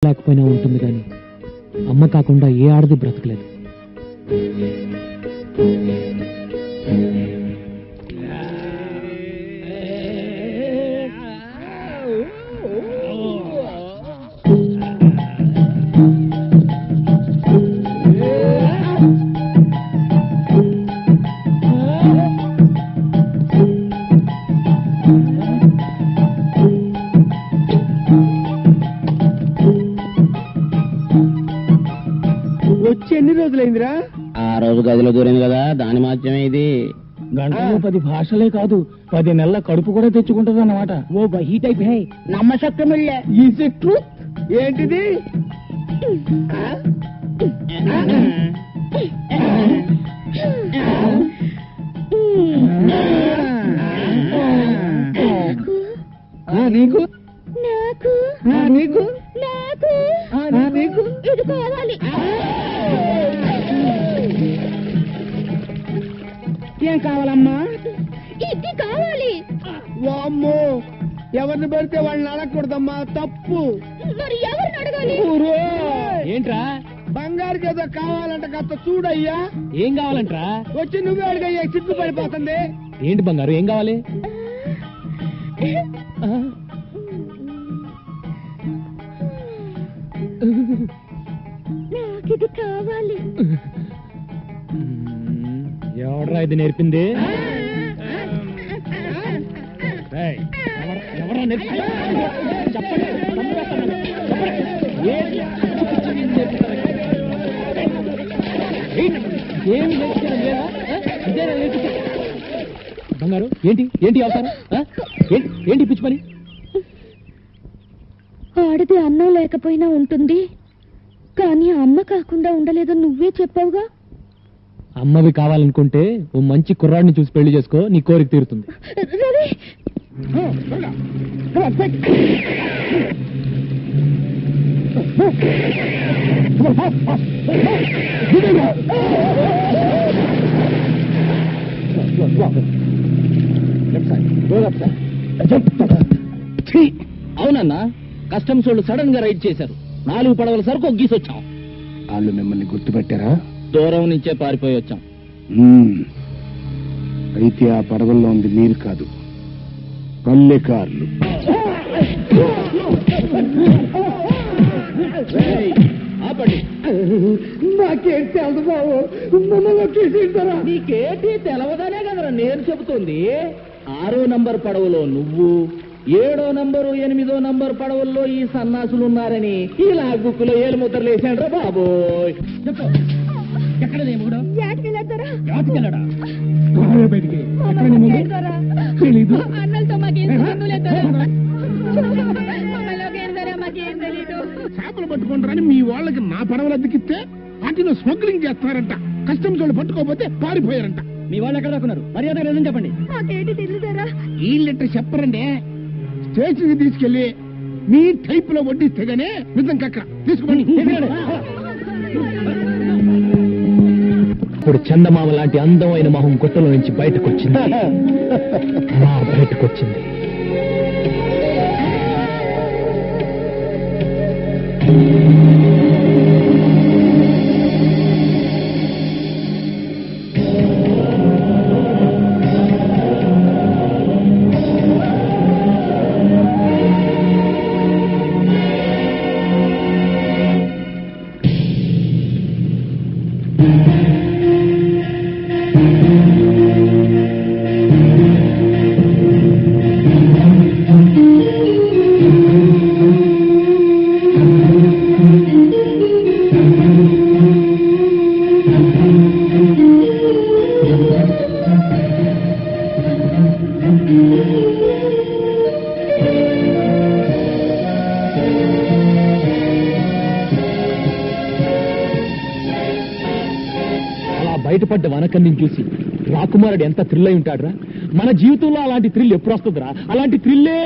లేకపోయినా ఉంటుంది కానీ అమ్మ కాకుండా ఏ ఆడది బ్రతకలేదు. వచ్చి ఎన్ని రోజులైందిరా? ఆ రోజు గదిలో దూరింది కదా, దాని మాత్రమే ఇది. గంటలో 10 భాషలే కాదు 10 నెలల కడుపు కూడా తెచ్చుకుంటది అన్నమాట. ఓ బహీ టైప్ హై నమ్మశక్యమిల్లే. Is it truth? ఏంటిది? నీకు నాకు నీకు నాకు నీకు ఇది కావాలి. ఏం కావాలమ్మా? ఇది కావాలి. వామ్మో, ఎవరిని పెడితే వాళ్ళని అడగకూడదమ్మా, తప్పు. మరి ఎవరిని అడగాలి? ఏంట్రా బంగారుకి ఏదో కావాలంట, కాస్త చూడయ్యా. ఏం కావాలంట్రా? వచ్చి నువ్వే అడిగయ్యా, సిగ్గు పడిపోతుంది. ఏంటి బంగారు, ఏం కావాలి? నాకిది కావాలి. ఎవడ్రా ఇది నేర్పింది? ఎవరా నేర్పింది? చెప్పండి. ఏమి నేర్పించడం లేదా? ఇదేనా నేర్పించడం? బంగారు ఏంటి ఏంటి అవసరం? ఏంటి పిచ్చి పని? ఆడది అన్నం లేకపోయినా ఉంటుంది, కానీ అమ్మ కాకుండా ఉండలేదు నువ్వే చెప్పావుగా. అమ్మవి కావాలనుకుంటే ఓ మంచి కుర్రాడిని చూసి పెళ్లి చేసుకో, నీ కోరిక తీరుతుంది. రవి, అవునన్నా, కస్టమ్స్ వాళ్ళు సడన్ గా రైడ్ చేశారు. 4 పడవల సరుకు ఒగ్గీసొచ్చాం. వాళ్ళు మిమ్మల్ని గుర్తుపెట్టారా? దూరం నుంచే పారిపోయి వచ్చాం. అయితే ఆ పడవల్లో ఉంది మీరు కాదు, పల్లెకారులు. ఆపండి. నాకేం తెలుసు బాబు, మమ్మల్ని నీకేటి తెలవదనే కదరా నేను చెబుతుంది. 6వ నంబర్ పడవలో నువ్వు, 7వ నంబరు 8వ నంబర్ పడవల్లో ఈ సన్నాసులు ఉన్నారని ఈ లాగుక్కులో ఏలు ముద్రలు వేసాండ్రా బాబోయ్. చెప్పు, ఎక్కడ చేపలు పట్టుకుంటారని మీ వాళ్ళకి నా పడవలు అద్దెకిస్తే వాటిని స్మగ్లింగ్ చేస్తారంట. కస్టమ్స్ వాళ్ళు పట్టుకోకపోతే పారిపోయారంట. మీ వాళ్ళు ఎక్కడ దాక్కున్నారు? మర్యాద లేదని చెప్పండి. నాకేంటి తెలుసారా? ఈ లెటర్ చెప్పరండి. స్టేషన్కి తీసుకెళ్లి మీ టైప్ లో వడ్డిస్తే గానే నిజం కక్క తీసుకోండి. ఇప్పుడు చందమామ లాంటి అందమైన మొహం గుట్టలో నుంచి బయటకొచ్చింది. బయటకొచ్చింది. బయటపడ్డ వనకన్ని చూసి రాకుమారుడు ఎంత థ్రిల్ అయి ఉంటాడురా. మన జీవితంలో అలాంటి థ్రిల్ ఎప్పుడు వస్తుందిరా? అలాంటి థ్రిల్లే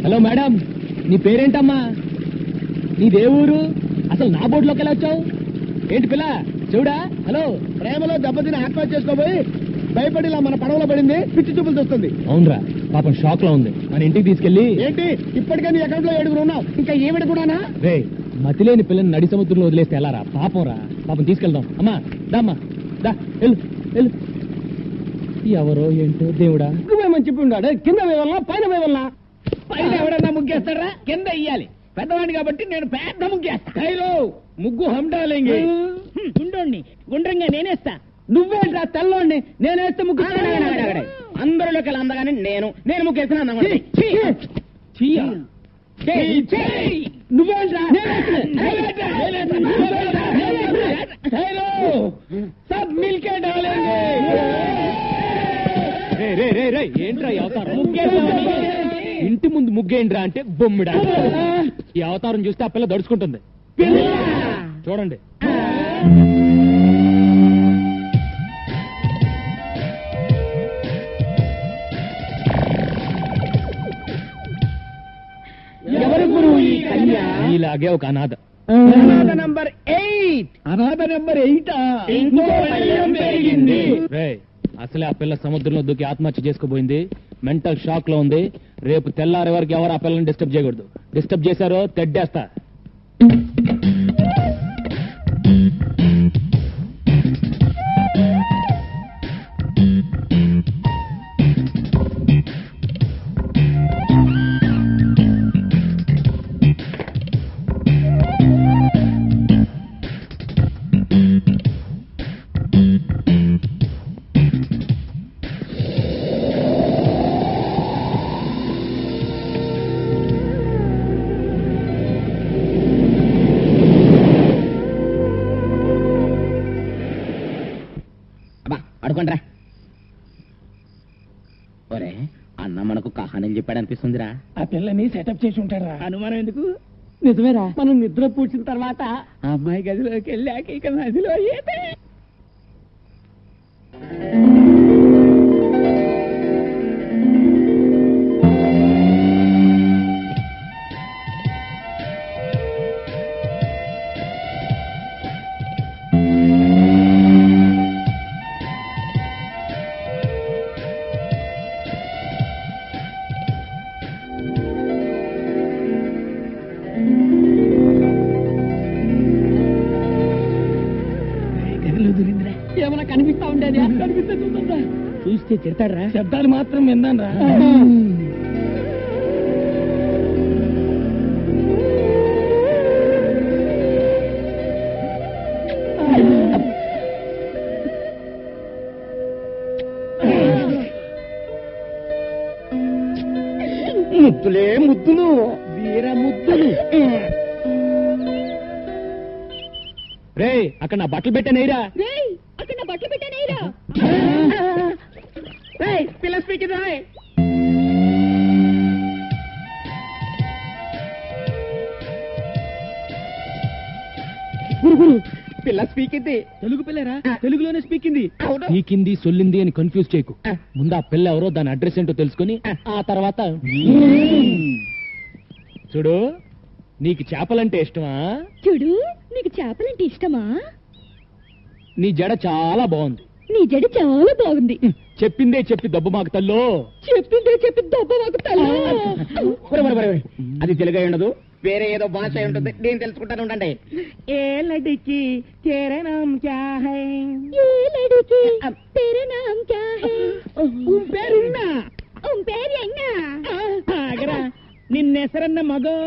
హలో మేడం, నీ పేరేంటమ్మా? నీ దేవురు? అసలు నా బోర్డులోకి ఎలా వచ్చావు? ఏంటి పిల్ల చూడా? హలో, ప్రేమలో దెబ్బతిని ఆత్మహత్య చేసుకోబోయి భయపడి ఇలా మన పడవలో పడింది, పిచ్చి చూపులు చూస్తుంది. అవునరా, పాపం షాక్ లో ఉంది. మన ఇంటికి తీసుకెళ్ళి ఏంటి ఇప్పటికే నీ అకౌంట్ లో 7 ఉన్నావు, ఇంకా ఈవిడ కూడానా? రే, మతిలేని పిల్లని నడి సముద్రంలో వదిలేస్తే ఎలా రా? పాపం రా, పాపం తీసుకెళ్దాం. అమ్మా దామ్మా, దా వెళ్ళు వెళ్ళు. ఎవరో ఏంటో దేవుడా. నువ్వేమని చెప్పి ఉన్నాడు, కింద వేయవల్లా పైన వేయవల్లా? పైన ఎవడన్నా ముగ్గేస్తాడా? కింద ఇయ్యాలి. పెద్దవాడిని కాబట్టి నేను పెద్ద ముగ్గేస్తా. ముగ్గు హండాలేంగి గుండోండి, గుండ్రంగా నేనేస్తా. నువ్వేంట్రా తెల్లోండి, నేనేస్తే ముగ్గు. అందరిలోకి అందగానే నేను ముగ్గేస్తున్నా. నువ్వేంట్రా సబ్ మిల్కే డాలేంగే. ఏంట్రా ఈ అవతారం? ఇంటి ముందు ముగ్గేంట్రా అంటే బొమ్మిడా. ఈ అవతారం చూస్తే ఆ పిల్ల దడుచుకుంటుంది. చూడండి. ఎవరు గురువు ఈ కన్య? ఇలాగే ఒక అనాథ. అనాథ నంబర్ 8. అనాథ నంబర్ 8. ఇంకో భయం పెరిగింది. అసలే ఆ పిల్ల సముద్రంలో దూకి ఆత్మహత్య చేసుకోబోయింది. మెంటల్ షాక్ లో ఉంది. రేపు తెల్లారే వరకు ఎవరు ఆ పిల్లని డిస్టర్బ్ చేయకూడదు. డిస్టర్బ్ చేశారో తెడ్డేస్తా. అడుకుండ్రా. ఒరే, అన్న మనకు కహానీలు చెప్పాడు అనిపిస్తుందిరా. ఆ పిల్లని సెటప్ చేసి ఉంటారా? అనుమానం ఎందుకు? నిజమేరా. మనం నిద్ర పూడ్చిన తర్వాత ఆ అమ్మాయి గదిలోకి వెళ్ళాక ఇక నదిలో ఏదే. ఏమన్నా కనిపిస్తా ఉండేది? కనిపిస్తే చూస్తుందా? చూస్తే తిడతాడరా. శబ్దాలు మాత్రం విందానరా. ముద్దులే ముద్దులు, వీర ముద్దులు. రే, అక్కడ నా బట్టలు పెట్టానేరా. అక్కడ నా బట్టలు పెట్టానేరా. పిల్ల స్పీక్ రాయ్. గురు పిల్ల స్పీకింది. తెలుగు పిల్లరా? తెలుగులోనే స్పీకింది. స్పీకింది సొల్లింది అని కన్ఫ్యూజ్ చేయకు. ముందు ఆ పిల్ల ఎవరో, దాని అడ్రస్ ఏంటో తెలుసుకొని ఆ తర్వాత చూడు. నీకు చేపలంటే ఇష్టమా? చూడు, నీకు చేపలంటే ఇష్టమా? నీ జడ చాలా బాగుంది. నీ జడ చాలా బాగుంది. చెప్పిందే చెప్పి దెబ్బ మాకు తల్లో. చెప్పిందే చెప్పి దెబ్బ మాకు తల్లో. అది తెలుగు అయి ఉండదు, వేరే ఏదో భాష అయి ఉంటుంది. నేను తెలుసుకుంటాను ఉండండి. ఏ లడికి తేరా నామ్ క్యా హై? ఏ లడికి తేరా నామ్ క్యా హై? పేరున్నా పేరు ఆగరా. నిన్నెసరన్న మగో.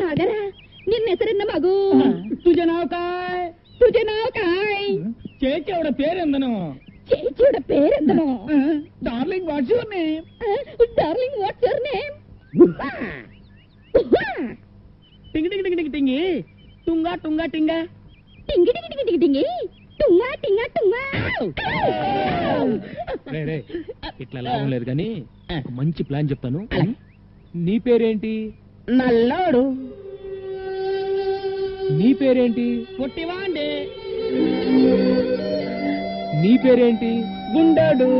ఆగరా, నిన్నెసరన్న మగో. తుజనావకాయ్. తుజనావకాయ్. చేచేవడ పేరెందను? చేచేవడ పేరెందను? Darling what's your name? Darling what's your name? టింగి టింగి టింగి టింగి టుంగా టుంగా టింగా టింగి టింగి టింగి టింగి టింగి టుంగా టింగా టుంగా. ఇట్లా లాభం లేదు కానీ ఒక మంచి ప్లాన్ చెప్తాను. నీ పేరేంటి? నల్లోడు. నీ పేరేంటి? పొట్టివాండే. నీ పేరేంటి? గుండోడు.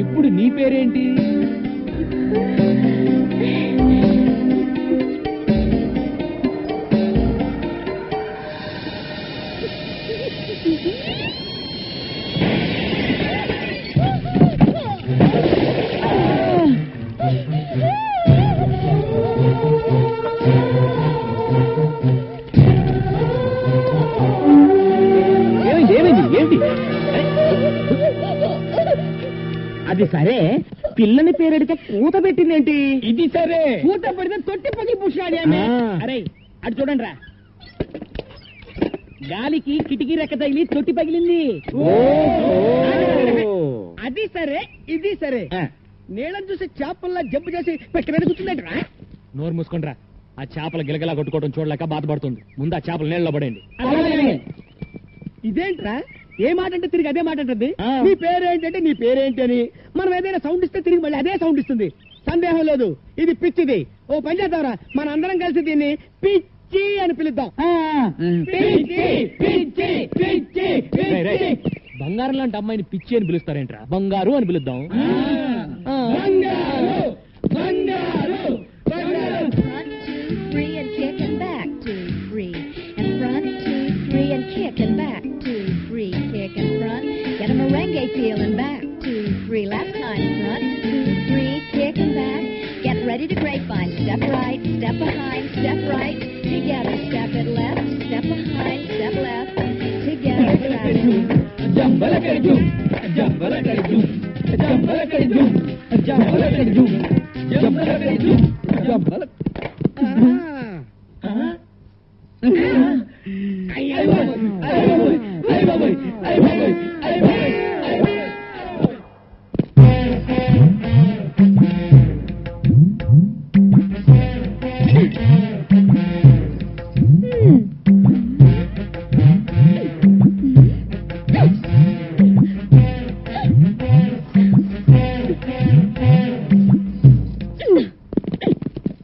ఇప్పుడు నీ పేరేంటి? ఏమిటి? అది సరే, పిల్లని పేరెడితే కూత పెట్టిందేంటి? ఇది సరే, కూత పెడితే తొట్టి పగి పుష్టాడి. అరే అటు చూడండి రా, గాలికి కిటికీ రెక్క తగిలి తొట్టి పగిలింది. అది సరే, ఇది సరే, నీళ్ళని చూసి చేపల్లా జంపు చేసి పెట్టిన కూర్చుందంటరా. నోరు మూసుకుండ్రా. ఆ చేపల గిలగలా కొట్టుకోవడం చూడలేక బాధపడుతుంది. ముందు ఆ చేపలు నీళ్ళలో పడండి. ఇదేంట్రా, ఏ మాట అంటే తిరిగి అదే మాట అంటుంది. నీ పేరేంటంటే నీ పేరేంటి అని మనం ఏదైనా సౌండ్ ఇస్తే తిరిగి మళ్ళీ అదే సౌండ్ ఇస్తుంది. సందేహం లేదు, ఇది పిచ్చిది. ఓ పని చేద్దాంరా, మన అందరం కలిసి దీన్ని పిచ్చి అని పిలుద్దాం. రేయ్, రేయ్, బంగారం లాంటి అమ్మాయిని పిచ్చి అని పిలుస్తారేంట్రా? బంగారు అని పిలుద్దాం. Front 2 3 and kick and back 2 3 and front 2 3 and kick and back 2 3 kick and front. Get a merengue feel and back 2 3 last time front 2 3 kick and back. Get ready to grapevine. Step right, step behind, step right. Together, step it left, step behind, step left. Together,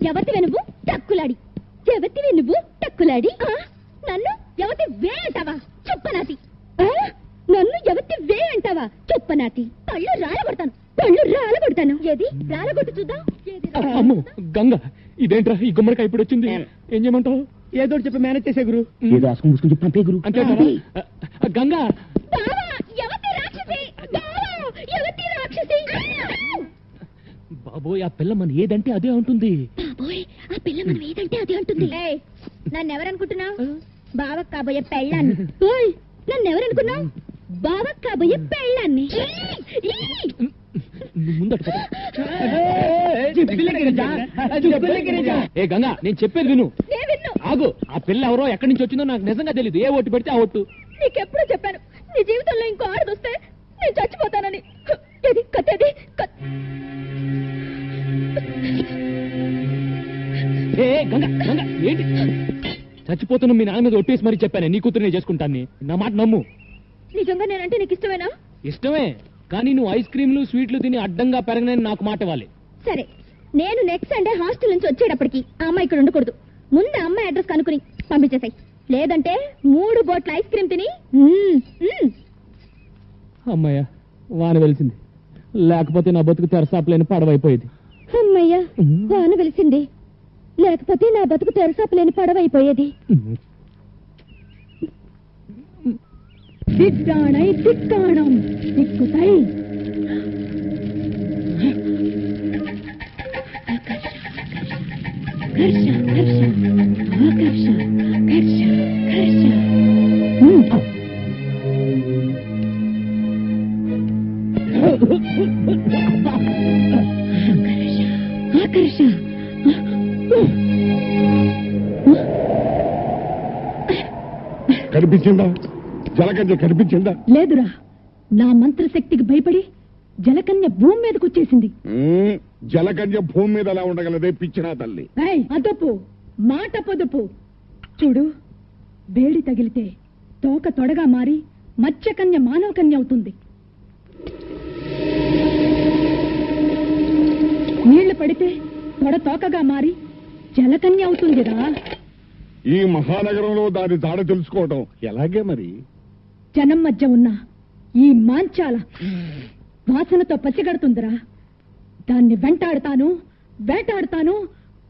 ఎవతివే నువ్వు టక్కులాడి, ఎవతివే నువ్వు టక్కులాడి. నన్ను ఎవతి వే అంటావా చుప్పనాతి? నన్ను ఎవతి వే అంటావా చుప్పనాతి? పళ్ళు రాలగొడతాను, పళ్ళు రాలగొడతాను. ఏది రాలగొట్టు చూద్దాం. అమ్మో గంగ, ఇదేంట్రా ఈ గుమ్మడికాయ ఇప్పుడు వచ్చింది? ఏం చేయమంటావు? ఏదో చెప్పి మేనేజ్ చేసే గురు. ఏదో ఆసుకుని ముసుకుని చెప్పి పంపే గురు. అంతే గంగా. బావా, ఎవతి రాక్షసి, బావా, ఎవతి రాక్షసి. బాబోయ్, ఆ పిల్ల మన ఏదంటే అదే ఉంటుంది. బాబోయ్, ఆ పిల్ల మనం ఏదంటే అదే అంటుంది. నన్ను ఎవరనుకుంటున్నావు? బావకు కాబోయే పెళ్ళాన్ని. నన్ను ఎవరనుకున్నావు? బావకు కాబోయే పెళ్ళాన్ని. ముందట ఏ గంగా, నేను చెప్పేది విను. ఆగు, ఆ పిల్ల ఎవరో ఎక్కడి నుంచి వచ్చిందో నాకు నిజంగా తెలియదు. ఏ ఓటు పెడితే ఆ ఓటు. నీకెప్పుడో చెప్పాను, నీ జీవితంలో ఇంకో ఆడదొస్తే నేను చచ్చిపోతానని. ఏది కత్తేది? ఏ గంగా, గంగా ఏంటి? చచ్చిపోతున్న మీ నాన్న మీద ఒట్టేసి మరీ చెప్పాను నీ కూతురునే చేసుకుంటాను. నా మాట నమ్ము. నిజంగా నేనంటే నీకు ఇష్టమేనా? ఇష్టమే, కానీ నువ్వు ఐస్ క్రీమ్లు స్వీట్లు తిని అడ్డంగా పెరగనని నాకు మాట ఇవ్వాలి. సరే, నేను నెక్స్ట్ సండే హాస్టల్ నుంచి వచ్చేటప్పటికి ఆ అమ్మాయి ఇక్కడ ఉండకూడదు. ముందు ఆ అమ్మాయి అడ్రస్ కనుక్కుని పంపించేసాయి. లేదంటే 3 బోట్ల ఐస్ క్రీమ్ తిని. అమ్మాయ్యా, వాన వెలిసింది. లేకపోతే నా బతుకు తెరసాపలేని పడవైపోయేది. అమ్మయ్యా, వాన వెలిసింది. లేకపోతే నా బతుకు తెరసాపలేని పడవైపోయేది. திட்டானை திட்டானம் திக்குதை கர்ஷா கர்ஷா ஆகர்ஷா கர்ஷா கர்ஷா ஆகர்ஷா కనిపించిందా? జలకన్య కనిపించిందా? లేదురా, నా మంత్రశక్తికి భయపడి జలకన్య భూమి మీదకి వచ్చేసింది. జలకన్య భూమి మీద ఎలా ఉండగలదే పిచ్చినా తల్లి? అదపు మాట పొదుపు. చూడు, వేడి తగిలితే తోక తొడగా మారి మత్స్యకన్య మానవ కన్య అవుతుంది. నీళ్లు పడితే తొడ తోకగా మారి జలకన్య అవుతుందిరా. ఈ మహానగరంలో దాని జాడ తెలుసుకోవటం ఎలాగే మరి? జనం మధ్య ఉన్న ఈ మాంచాల వాసనతో పసిగడుతుందిరా. దాన్ని వెంటాడుతాను, వేటాడుతాను,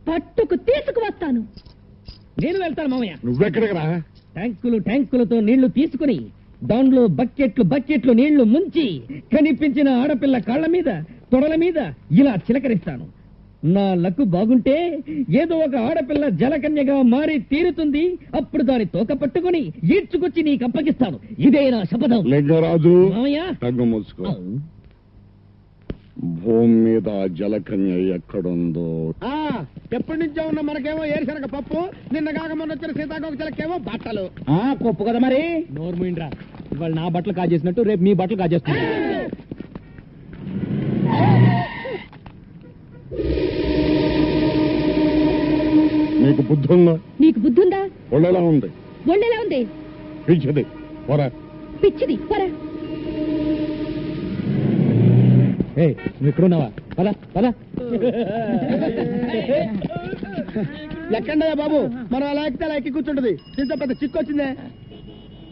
పట్టుకు తీసుకువస్తాను. నేను వెళ్తాను మామయ్య. నువ్వెక్కడికి రా? ట్యాంకులతో నీళ్లు తీసుకుని దాంట్లో బకెట్లు నీళ్లు ముంచి కనిపించిన ఆడపిల్ల కాళ్ళ మీద తొడల మీద ఇలా చిలకరిస్తాను. నా లక్కు బాగుంటే ఏదో ఒక ఆడపిల్ల జలకన్యగా మారి తీరుతుంది. అప్పుడు దాని తోక పట్టుకుని ఈడ్చుకొచ్చి నీకు అప్పగిస్తాను. ఇదే నా శపథం. లింగరాజు, మామయ్య. తగ్గు మూసుకో. భూమి మీద జలకన్య ఎక్కడుందో ఎప్పటి నుంచో ఉన్న మనకేమో ఏరుశనగ పప్పు, నిన్న కాక మొన్న వచ్చిన సీతాకోక చిలకేమో బట్టలు. కొప్పు కదా మరి. నోరు మూయిండ్రా. ఇవాళ నా బట్టలు కాజేసినట్టు రేపు మీ బట్టలు కాజేస్తున్నా. నీకు బుద్ధి ఉందా? నీకు బుద్ధుందా? ఒళ్ళెలా ఉంది? ఒళ్ళెలా ఉంది? పిచ్చిది పోరా. పిచ్చిది పోరా. నువ్వు ఎక్కడున్నావా? పద పద. ఎక్కండి బాబు, మనం అలా ఎక్కితే అలా ఎక్కి కూర్చుంటది. ఇంత పెద్ద చిక్కు వచ్చిందే.